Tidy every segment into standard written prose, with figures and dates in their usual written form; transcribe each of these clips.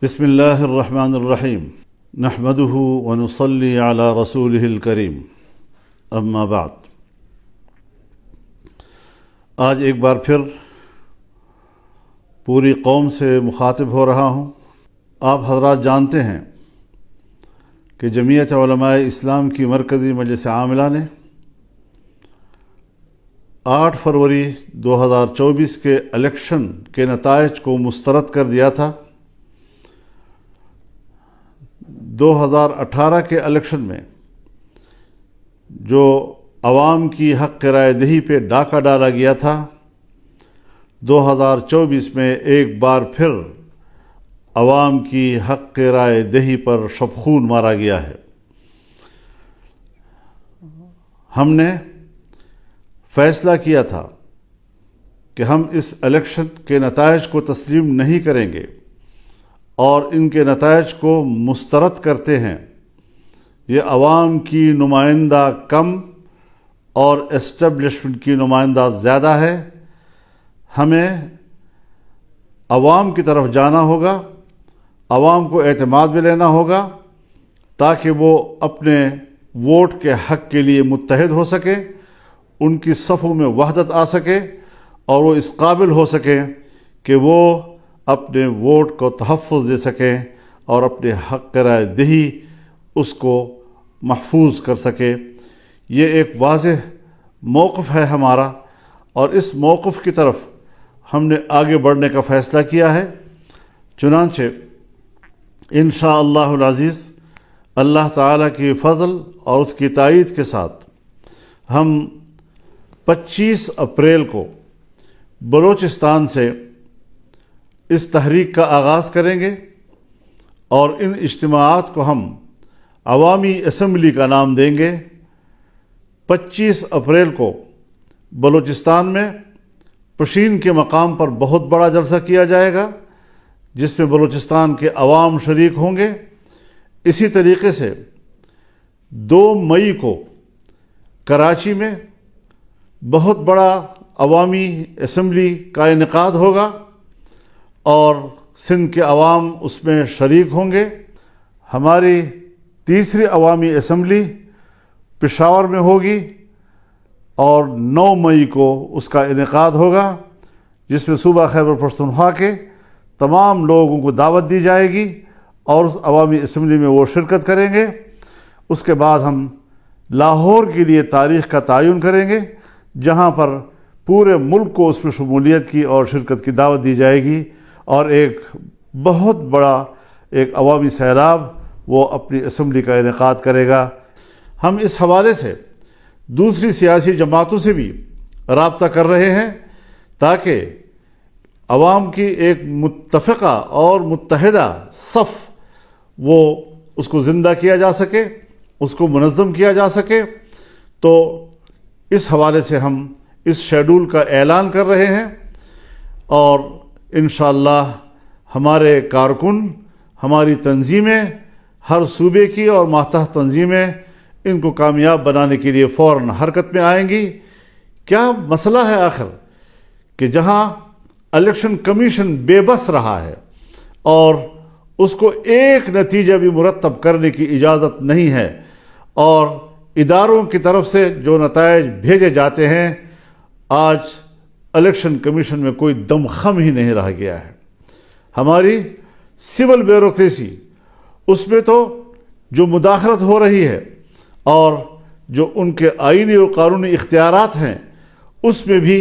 بسم اللہ الرحمن الرحیم نحمده ونصلی علی رسولہ الکریم اما بعد۔ آج ایک بار پھر پوری قوم سے مخاطب ہو رہا ہوں۔ آپ حضرات جانتے ہیں کہ جمعیت علماء اسلام کی مرکزی مجلس عاملہ نے 8 فروری 2024 کے الیکشن کے نتائج کو مسترد کر دیا تھا۔ 2018 کے الیکشن میں جو عوام کی حق رائے دہی پہ ڈاکہ ڈالا گیا تھا، 2024 میں ایک بار پھر عوام کی حق رائے دہی پر شبخون مارا گیا ہے۔ ہم نے فیصلہ کیا تھا کہ ہم اس الیکشن کے نتائج کو تسلیم نہیں کریں گے اور ان کے نتائج کو مسترد کرتے ہیں۔ یہ عوام کی نمائندہ کم اور اسٹیبلشمنٹ کی نمائندہ زیادہ ہے۔ ہمیں عوام کی طرف جانا ہوگا، عوام کو اعتماد میں لینا ہوگا تاکہ وہ اپنے ووٹ کے حق کے لیے متحد ہو سکے، ان کی صفوں میں وحدت آ سکے اور وہ اس قابل ہو سکیں کہ وہ اپنے ووٹ کو تحفظ دے سکیں اور اپنے حق رائے دہی اس کو محفوظ کر سکے۔ یہ ایک واضح موقف ہے ہمارا اور اس موقف کی طرف ہم نے آگے بڑھنے کا فیصلہ کیا ہے۔ چنانچہ انشاءاللہ العزیز اللہ تعالیٰ کی فضل اور اس کی تائید کے ساتھ ہم 25 اپریل کو بلوچستان سے اس تحریک کا آغاز کریں گے اور ان اجتماعات کو ہم عوامی اسمبلی کا نام دیں گے۔ 25 اپریل کو بلوچستان میں پشین کے مقام پر بہت بڑا جلسہ کیا جائے گا جس میں بلوچستان کے عوام شریک ہوں گے۔ اسی طریقے سے 2 مئی کو کراچی میں بہت بڑا عوامی اسمبلی کا انعقاد ہوگا اور سندھ کے عوام اس میں شریک ہوں گے۔ ہماری تیسری عوامی اسمبلی پشاور میں ہوگی اور 9 مئی کو اس کا انعقاد ہوگا جس میں صوبہ خیبر پختونخوا کے تمام لوگوں کو دعوت دی جائے گی اور اس عوامی اسمبلی میں وہ شرکت کریں گے۔ اس کے بعد ہم لاہور کے لیے تاریخ کا تعین کریں گے جہاں پر پورے ملک کو اس میں شمولیت کی اور شرکت کی دعوت دی جائے گی اور ایک بہت بڑا ایک عوامی سیلاب وہ اپنی اسمبلی کا انعقاد کرے گا۔ ہم اس حوالے سے دوسری سیاسی جماعتوں سے بھی رابطہ کر رہے ہیں تاکہ عوام کی ایک متفقہ اور متحدہ صف وہ اس کو زندہ کیا جا سکے، اس کو منظم کیا جا سکے۔ تو اس حوالے سے ہم اس شیڈول کا اعلان کر رہے ہیں اور انشاءاللہ ہمارے کارکن، ہماری تنظیمیں، ہر صوبے کی اور ماتحت تنظیمیں ان کو کامیاب بنانے کے لیے فوراً حرکت میں آئیں گی۔ کیا مسئلہ ہے آخر کہ جہاں الیکشن کمیشن بے بس رہا ہے اور اس کو ایک نتیجہ بھی مرتب کرنے کی اجازت نہیں ہے اور اداروں کی طرف سے جو نتائج بھیجے جاتے ہیں، آج الیکشن کمیشن میں کوئی دم خم ہی نہیں رہ گیا ہے۔ ہماری سول بیوروکریسی اس میں تو جو مداخلت ہو رہی ہے اور جو ان کے آئینی اور قانونی اختیارات ہیں اس میں بھی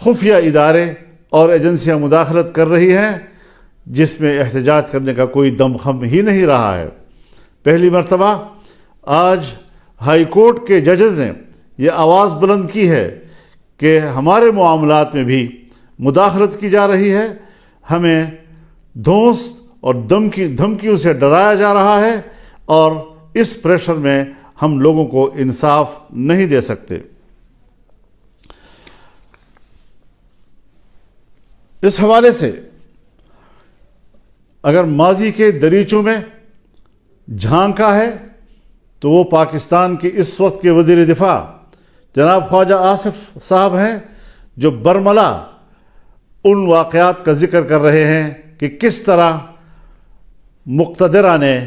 خفیہ ادارے اور ایجنسیاں مداخلت کر رہی ہیں جس میں احتجاج کرنے کا کوئی دم خم ہی نہیں رہا ہے۔ پہلی مرتبہ آج ہائی کورٹ کے ججز نے یہ آواز بلند کی ہے کہ ہمارے معاملات میں بھی مداخلت کی جا رہی ہے، ہمیں دھونس اور دھمکیوں سے ڈرایا جا رہا ہے اور اس پریشر میں ہم لوگوں کو انصاف نہیں دے سکتے۔ اس حوالے سے اگر ماضی کے دریچوں میں جھانکا ہے تو وہ پاکستان کے اس وقت کے وزیر دفاع جناب خواجہ آصف صاحب ہیں جو برملا ان واقعات کا ذکر کر رہے ہیں کہ کس طرح مقتدرہ نے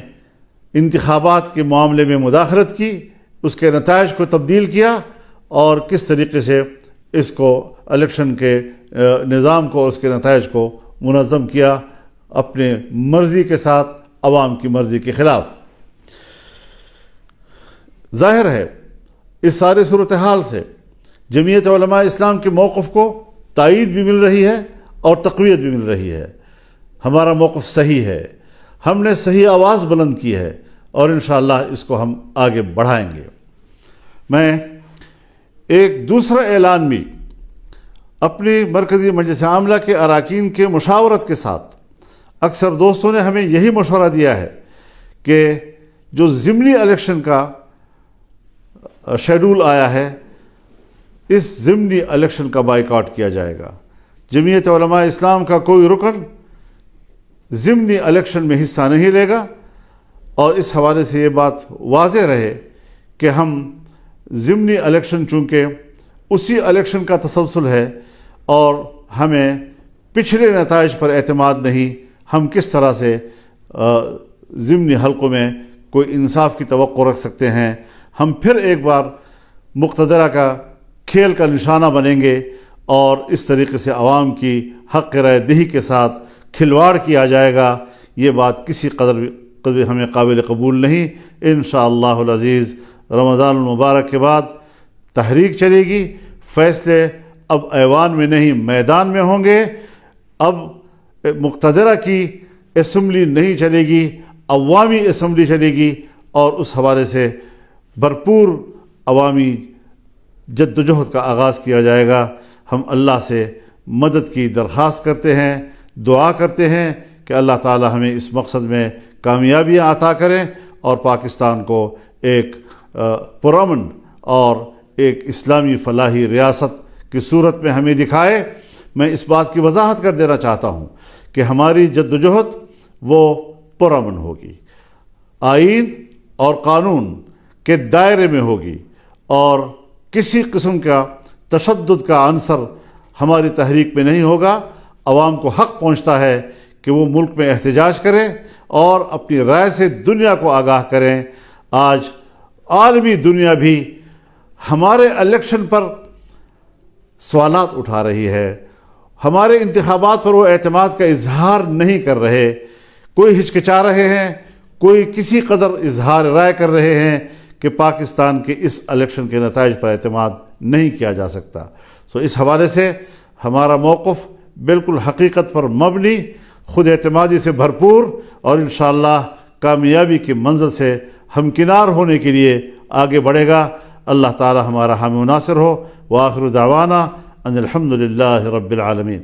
انتخابات کے معاملے میں مداخلت کی، اس کے نتائج کو تبدیل کیا، اور کس طریقے سے اس کو الیکشن کے نظام کو، اس کے نتائج کو منظم کیا اپنے مرضی کے ساتھ، عوام کی مرضی کے خلاف۔ ظاہر ہے اس سارے صورتحال سے جمعیت علماء اسلام کے موقف کو تائید بھی مل رہی ہے اور تقویت بھی مل رہی ہے۔ ہمارا موقف صحیح ہے، ہم نے صحیح آواز بلند کی ہے، اور انشاءاللہ اس کو ہم آگے بڑھائیں گے۔ میں ایک دوسرا اعلان بھی اپنی مرکزی مجلس عاملہ کے اراکین کے مشاورت کے ساتھ، اکثر دوستوں نے ہمیں یہی مشورہ دیا ہے کہ جو ضمنی الیکشن کا شیڈول آیا ہے، اس ضمنی الیکشن کا بائیکاٹ کیا جائے گا۔ جمعیت علماء اسلام کا کوئی رکن ضمنی الیکشن میں حصہ نہیں لے گا، اور اس حوالے سے یہ بات واضح رہے کہ ہم ضمنی الیکشن چونکہ اسی الیکشن کا تسلسل ہے اور ہمیں پچھلے نتائج پر اعتماد نہیں، ہم کس طرح سے ضمنی حلقوں میں کوئی انصاف کی توقع رکھ سکتے ہیں۔ ہم پھر ایک بار مقتدرہ کا کھیل کا نشانہ بنیں گے، اور اس طریقے سے عوام کی حق رائے دہی کے ساتھ کھلواڑ کیا جائے گا۔ یہ بات کسی قدر ہمیں قابل قبول نہیں۔ انشاءاللہ العزیز رمضان المبارک کے بعد تحریک چلے گی، فیصلے اب ایوان میں نہیں میدان میں ہوں گے۔ اب مقتدرہ کی اسمبلی نہیں چلے گی، عوامی اسمبلی چلے گی، اور اس حوالے سے بھرپور عوامی جدوجہد کا آغاز کیا جائے گا۔ ہم اللہ سے مدد کی درخواست کرتے ہیں، دعا کرتے ہیں کہ اللہ تعالی ہمیں اس مقصد میں کامیابیاں عطا کریں، اور پاکستان کو ایک پرامن اور ایک اسلامی فلاحی ریاست کی صورت میں ہمیں دکھائے۔ میں اس بات کی وضاحت کر دینا چاہتا ہوں کہ ہماری جدوجہد وہ پرامن ہوگی، آئین اور قانون کے دائرے میں ہوگی، اور کسی قسم کا تشدد کا عنصر ہماری تحریک میں نہیں ہوگا۔ عوام کو حق پہنچتا ہے کہ وہ ملک میں احتجاج کریں اور اپنی رائے سے دنیا کو آگاہ کریں۔ آج عالمی دنیا بھی ہمارے الیکشن پر سوالات اٹھا رہی ہے، ہمارے انتخابات پر وہ اعتماد کا اظہار نہیں کر رہے، کوئی ہچکچا رہے ہیں، کوئی کسی قدر اظہار رائے کر رہے ہیں کہ پاکستان کے اس الیکشن کے نتائج پر اعتماد نہیں کیا جا سکتا۔ اس حوالے سے ہمارا موقف بالکل حقیقت پر مبنی، خود اعتمادی سے بھرپور، اور انشاءاللہ کامیابی کی منزل سے ہمکنار ہونے کے لیے آگے بڑھے گا۔ اللہ تعالی ہمارا حامی و ناصر ہو۔ وآخر دعوانا ان الحمد للہ رب العالمین۔